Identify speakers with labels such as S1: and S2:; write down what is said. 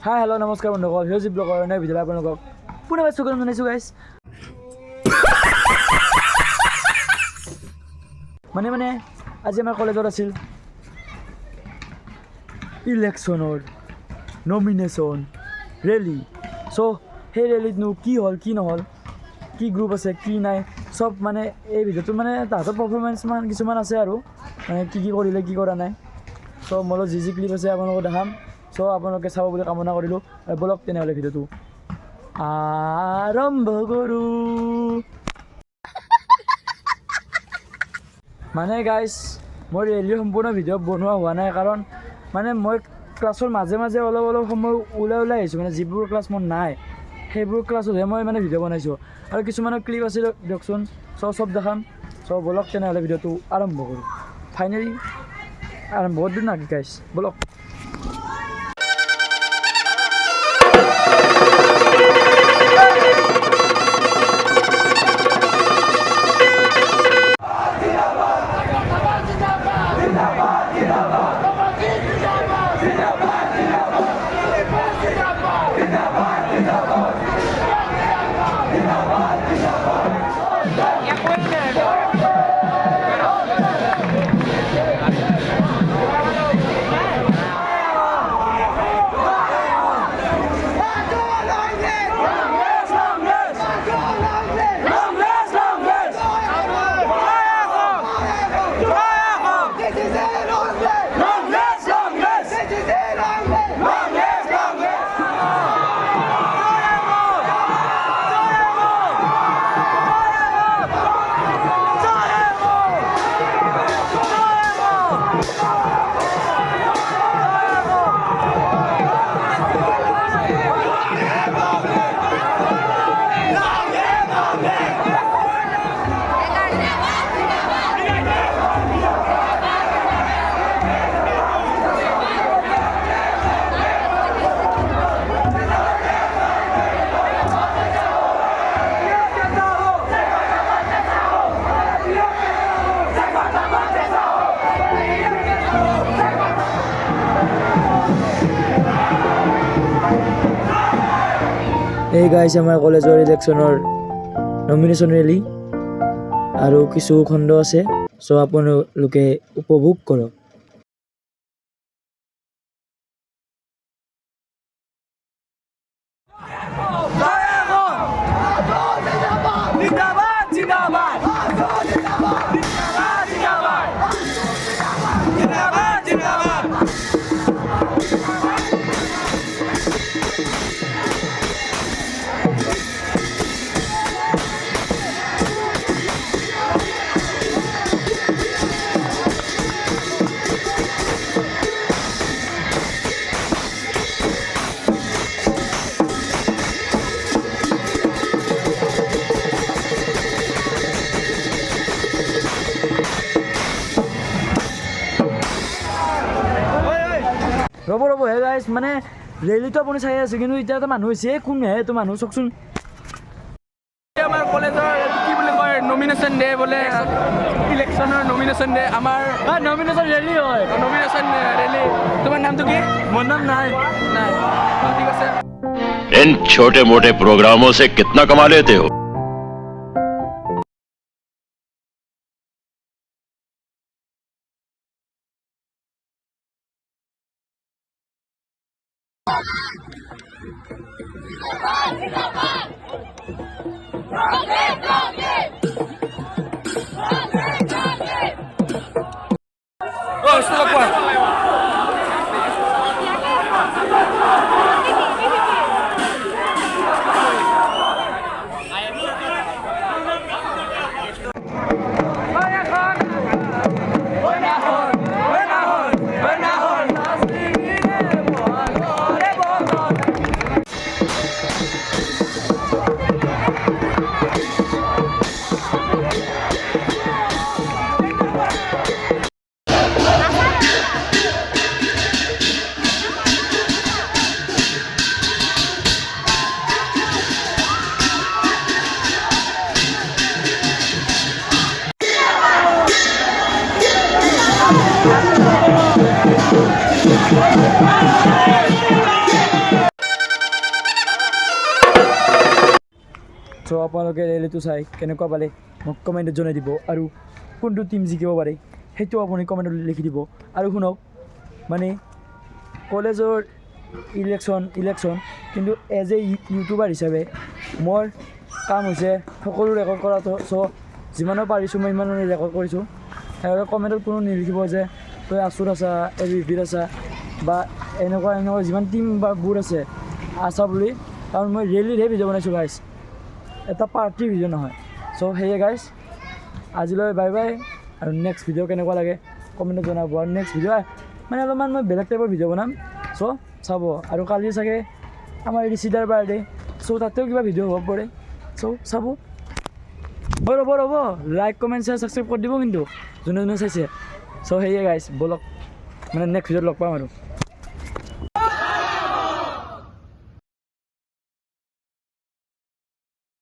S1: Hi hello' নমস্কাৰ বন্ধুসকল হিৰজিপ ব্লগৰ অন্য ভিডিঅ'লৈ আপোনালোকক পুনৰ স্বাগতম জনাইছোঁ গাইছ। মানে আজি আমাৰ কলেজত আছিল ইলেকশ্যনৰ নমিনেশ্যন ৰেলী। চ' সেই ৰেলীতনো কি হ'ল কি নহ'ল, কি গ্ৰুপ আছে কি নাই, চব মানে এই ভিডিঅ'টোত মানে তাহাঁতৰ পাৰফৰ্মেঞ্চ কিছুমান আছে আৰু মানে কি কৰিলে কি কৰা নাই। চ' মোৰ যি ক্লিপ আছে আপোনালোকক দেখাম। চ' আপোনালোকে চাব বুলি কামনা কৰিলোঁ। ব'লক তেনেহ'লে ভিডিঅ'টো আৰম্ভ কৰোঁ। মানে গাইজ মই ৰেলীৰ সম্পূৰ্ণ ভিডিঅ' বনোৱা হোৱা নাই, কাৰণ মানে মই ক্লাছৰ মাজে মাজে অলপ সময় ওলাই আহিছোঁ। মানে যিবোৰ ক্লাছ মোৰ নাই সেইবোৰ ক্লাছতহে মই মানে ভিডিঅ' বনাইছোঁ, আৰু কিছুমানৰ ক্লিপ আছিল দিয়কচোন। চব দেখাম। ব'লক তেনেহ'লে ভিডিঅ'টো আৰম্ভ কৰোঁ। ফাইনেলি বহুত দূৰ নাকি গাইজ, ব'লক। এই গাইজ আমাৰ কলেজৰ ইলেকশ্যনৰ নমিনেশ্যন ৰেলী, আৰু কিছু খণ্ড আছে। চ' আপোনালোকে উপভোগ কৰক। ৰ'ব হে গাইজ, মানে ৰেলীটো আপুনি চাই আছে, কিন্তু এতিয়া এটা মানুহ হৈছে। কোনহে এইটো মানুহ চাওকচোন।
S2: আমাৰ কলেজৰ কি বুলি কয় নমিনেশ্যন ডে বোলে, ইলেকশ্যনৰ নমিনেশ্যন ডে। আমাৰ
S1: নমিনেশ্যন ৰেলী হয়,
S2: নমিনেশ্যন ৰেলী। তোমাৰ নামটো কি?
S1: মোৰ নাম নাই।
S2: ঠিক আছে।
S3: इन छोटे मोटे प्रोग्रामों से कितना कमा लेते हो?
S1: চ' আপোনালোকে ৰেলীটো চাই কেনেকুৱা পালে মোক কমেণ্টত জনাই দিব আৰু কোনটো টীম জিকিব পাৰে সেইটো আপুনি কমেণ্টত লিখি দিব আৰু শুনক মানে কলেজৰ ইলেকশ্যন কিন্তু এজ এ ইউটিউবাৰ হিচাপে মোৰ কাম হৈছে সকলো ৰেকৰ্ড কৰাটো চ' যিমানো পাৰিছোঁ মই ইমান ৰেকৰ্ড কৰিছোঁ সেইবাবে কমেণ্টত কোনো নিলিখিব যে তই আছুত আছা ABPত আছা বা এনেকুৱা যিমান টীম বা বুট আছে আছা বুলি কাৰণ মই ৰেলীৰহে ভিডিঅ' বনাইছোঁ গাইছ এটা পাৰ্টিৰ ভিডিঅ' নহয় চ' সেয়ে গাইছ আজিলৈ বাই বাই আৰু নেক্সট ভিডিঅ' কেনেকুৱা লাগে কমেণ্টত জনাব আৰু নেক্সট ভিডিঅ' মানে অলপমান মই বেলেগ টাইপৰ ভিডিঅ' বনাম চ' চাব আৰু কালি চাগে আমাৰ ঋষিদাৰ বাৰ্থডে চ' তাতেও কিবা ভিডিঅ' হ'ব পাৰে চ' চাব ৰ'ব লাইক কমেণ্ট শ্বেয়াৰ ছাবস্ক্ৰাইব কৰি দিব কিন্তু যোনে চাইছে চ' সেয়ে গাইছ ব'লক মানে নেক্সট ভিডিঅ'ত লগ পাম আৰু